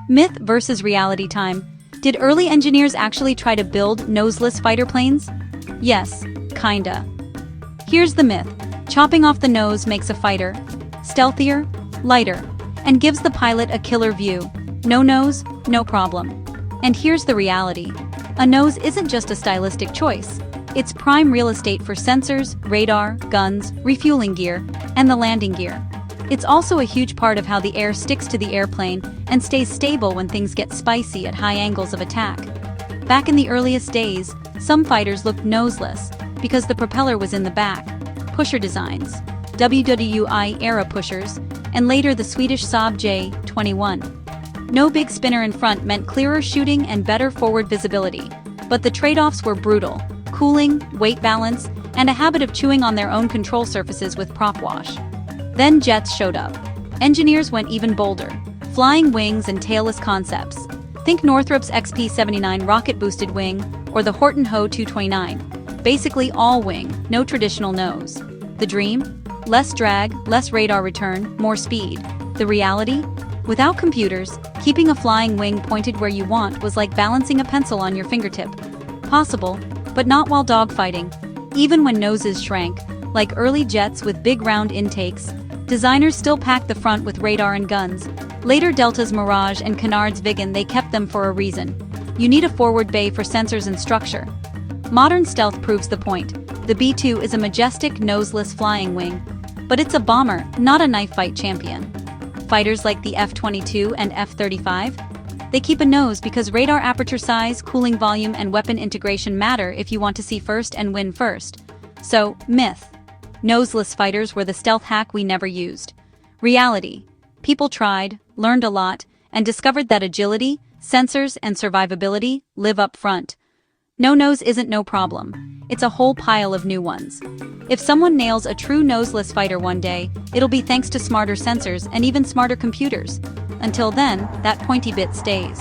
Myth versus reality time. Did early engineers actually try to build noseless fighter planes? Yes, kinda. Here's the myth. Chopping off the nose makes a fighter stealthier, lighter, and gives the pilot a killer view. No nose, no problem. And here's the reality. A nose isn't just a stylistic choice. It's prime real estate for sensors, radar, guns, refueling gear, and the landing gear. It's also a huge part of how the air sticks to the airplane and stays stable when things get spicy at high angles of attack. Back in the earliest days, some fighters looked noseless because the propeller was in the back. Pusher designs, WWI-era pushers, and later the Swedish Saab J-21. No big spinner in front meant clearer shooting and better forward visibility, but the trade-offs were brutal: cooling, weight balance, and a habit of chewing on their own control surfaces with prop wash. Then jets showed up. Engineers went even bolder: flying wings and tailless concepts. Think Northrop's XP-79 rocket-boosted wing or the Horton Ho 229. Basically all wing, no traditional nose. The dream? Less drag, less radar return, more speed. The reality? Without computers, keeping a flying wing pointed where you want was like balancing a pencil on your fingertip. Possible, but not while dogfighting. Even when noses shrank, like early jets with big round intakes, designers still packed the front with radar and guns. Later Delta's Mirage and Canard's Viggen, they kept them for a reason. You need a forward bay for sensors and structure. Modern stealth proves the point. The B-2 is a majestic, noseless flying wing. But it's a bomber, not a knife fight champion. Fighters like the F-22 and F-35? They keep a nose because radar aperture size, cooling volume, and weapon integration matter if you want to see first and win first. So, myth. Noseless fighters were the stealth hack we never used. Reality. People tried, learned a lot, and discovered that agility, sensors, and survivability live up front. No nose isn't no problem. It's a whole pile of new ones. If someone nails a true noseless fighter one day, it'll be thanks to smarter sensors and even smarter computers. Until then, that pointy bit stays.